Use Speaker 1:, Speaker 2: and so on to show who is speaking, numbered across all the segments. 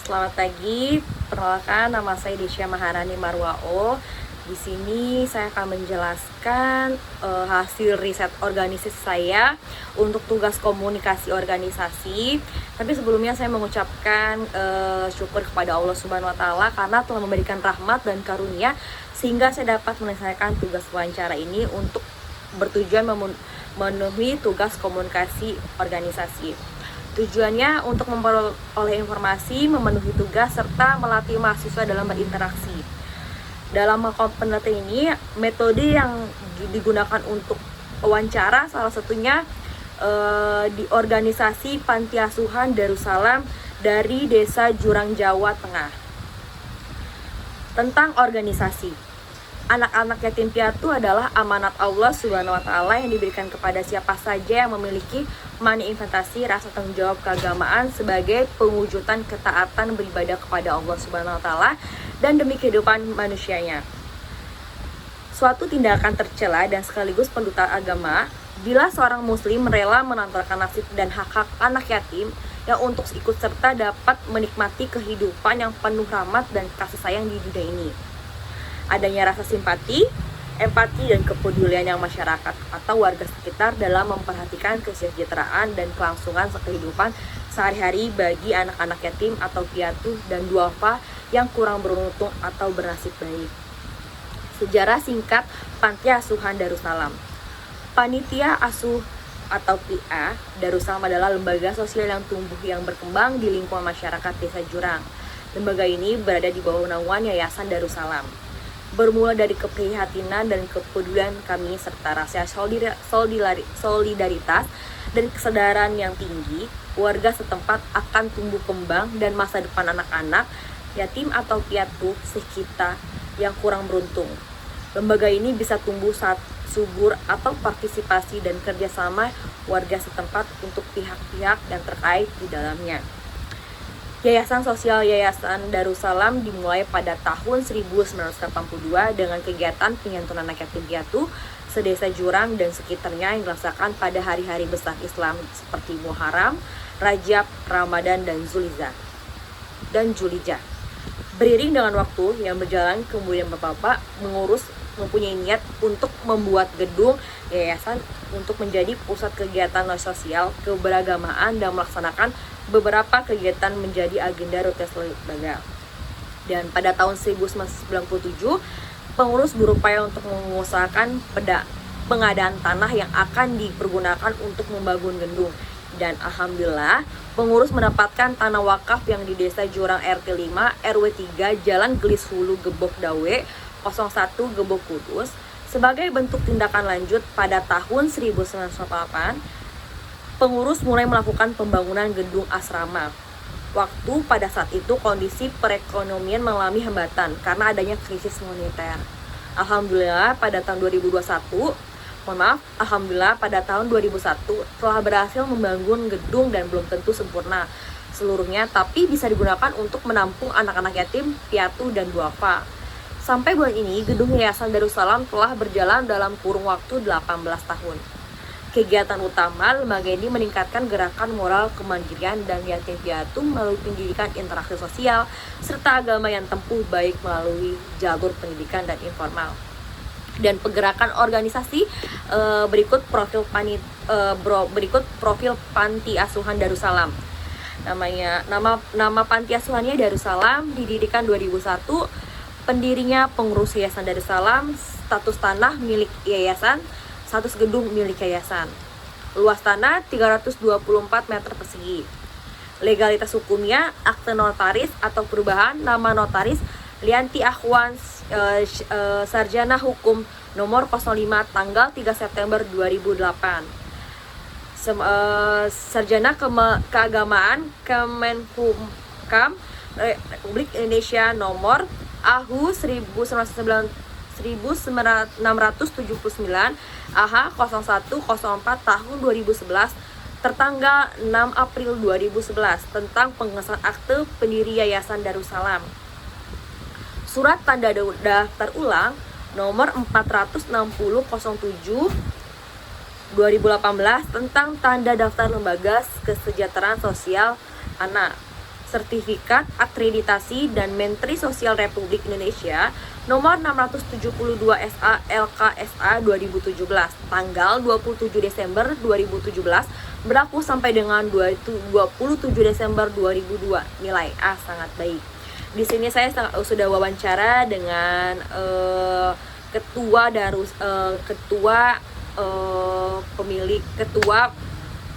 Speaker 1: Selamat pagi, perkenalkan nama saya Desya Maharani Marwao. Di sini saya akan menjelaskan hasil riset organisasi saya untuk tugas komunikasi organisasi. Tapi sebelumnya saya mengucapkan syukur kepada Allah Subhanahu wa taala karena telah memberikan rahmat dan karunia sehingga saya dapat menyelesaikan tugas wawancara ini untuk bertujuan memenuhi tugas komunikasi organisasi. Tujuannya untuk memperoleh informasi, memenuhi tugas, serta melatih mahasiswa dalam berinteraksi. Dalam penelitian ini, metode yang digunakan untuk wawancara salah satunya di organisasi Panti Asuhan Darussalam dari Desa Jurang, Jawa Tengah. Tentang organisasi. Anak-anak yatim piatu adalah amanat Allah Subhanahu wa taala yang diberikan kepada siapa saja yang memiliki manifestasi rasa tanggung jawab keagamaan sebagai pewujudan ketaatan beribadah kepada Allah Subhanahu wa taala dan demi kehidupan manusianya. Suatu tindakan tercela dan sekaligus pendusta agama bila seorang muslim rela menantarkan nasib dan hak-hak anak yatim yang untuk ikut serta dapat menikmati kehidupan yang penuh rahmat dan kasih sayang di dunia ini. Adanya rasa simpati, empati, dan kepedulian yang masyarakat atau warga sekitar dalam memperhatikan kesejahteraan dan kelangsungan kehidupan sehari-hari bagi anak-anak yatim atau piatu dan duafa yang kurang beruntung atau bernasib baik. Sejarah singkat Panti Asuhan Darussalam. Panitia Asuh atau PA Darussalam adalah lembaga sosial yang tumbuh yang berkembang di lingkungan masyarakat Desa Jurang. Lembaga ini berada di bawah naungan Yayasan Darussalam. Bermula dari keprihatinan dan kepedulian kami serta rasa solidaritas dan kesadaran yang tinggi, warga setempat akan tumbuh kembang dan masa depan anak-anak yatim atau piatu sekitar yang kurang beruntung. Lembaga ini bisa tumbuh saat subur atau partisipasi dan kerjasama warga setempat untuk pihak-pihak yang terkait di dalamnya. Yayasan Sosial Yayasan Darussalam dimulai pada tahun 1982 dengan kegiatan penyantunan anak yatim piatu sedesa Jurang dan sekitarnya yang dilaksanakan pada hari-hari besar Islam seperti Muharram, Rajab, Ramadan, dan Zulhijjah. Beriring dengan waktu yang berjalan, kemudian Bapak mempunyai niat untuk membuat gedung yayasan untuk menjadi pusat kegiatan sosial keberagamaan dan melaksanakan beberapa kegiatan menjadi agenda rutin lembaga. Dan pada tahun 1997, pengurus berupaya untuk mengusahakan pengadaan tanah yang akan dipergunakan untuk membangun gedung. Dan alhamdulillah, pengurus mendapatkan tanah wakaf yang di Desa Jurang RT 5 RW 3 Jalan Gelis Hulu Gebok Dawe 01 Gebok Kudus. Sebagai bentuk tindakan lanjut pada tahun 1998, pengurus mulai melakukan pembangunan gedung asrama. Waktu pada saat itu kondisi perekonomian mengalami hambatan karena adanya krisis moneter. Alhamdulillah pada tahun 2021 telah berhasil membangun gedung dan belum tentu sempurna seluruhnya, tapi bisa digunakan untuk menampung anak-anak yatim, piatu, dan duafa. Sampai bulan ini, gedung Yayasan Darussalam telah berjalan dalam kurun waktu 18 tahun. Kegiatan utama lembaga ini meningkatkan gerakan moral kemandirian dan yatim piatu melalui pendidikan interaksi sosial serta agama yang tempuh baik melalui jalur pendidikan dan informal. Dan pergerakan organisasi berikut profil Panti Asuhan Darussalam. Nama Panti Asuhannya Darussalam, didirikan 2001, pendirinya pengurus Yayasan Darussalam, status tanah milik yayasan, status gedung milik yayasan. Luas tanah 324 meter persegi. Legalitas hukumnya akte notaris atau perubahan nama notaris Lianti Ahwan Sarjana Hukum nomor 05 tanggal 3 September 2008. Sarjana Keagamaan Kemenkumham Republik Indonesia nomor AHU 1979 AH 0104 tahun 2011 tertanggal 6 April 2011 tentang pengesahan akte pendiri Yayasan Darussalam. Surat tanda daftar ulang nomor 46007 2018 tentang tanda daftar lembaga kesejahteraan sosial anak. Sertifikat Akreditasi dan Menteri Sosial Republik Indonesia nomor 672 SA LKSA 2017 tanggal 27 Desember 2017 berlaku sampai dengan 27 Desember 2002. Nilai A sangat baik. Di sini saya sudah wawancara dengan ketua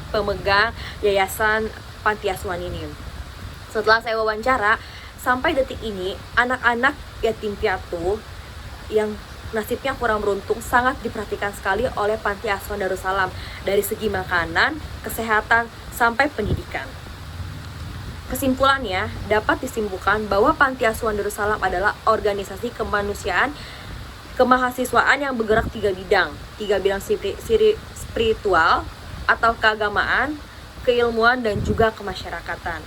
Speaker 1: pemegang Yayasan Panti Asuhan ini. Setelah saya wawancara, sampai detik ini anak-anak yatim piatu yang nasibnya kurang beruntung sangat diperhatikan sekali oleh Panti Asuhan Darussalam dari segi makanan, kesehatan, sampai pendidikan. Kesimpulannya, dapat disimpulkan bahwa Panti Asuhan Darussalam adalah organisasi kemanusiaan kemahasiswaan yang bergerak 3 bidang spiritual atau keagamaan, keilmuan, dan juga kemasyarakatan.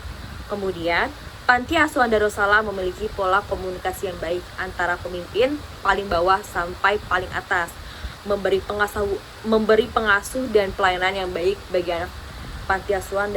Speaker 1: Kemudian, Panti Asuhan Darussalam memiliki pola komunikasi yang baik antara pemimpin paling bawah sampai paling atas, memberi pengasuh dan pelayanan yang baik bagi anak panti asuhan dan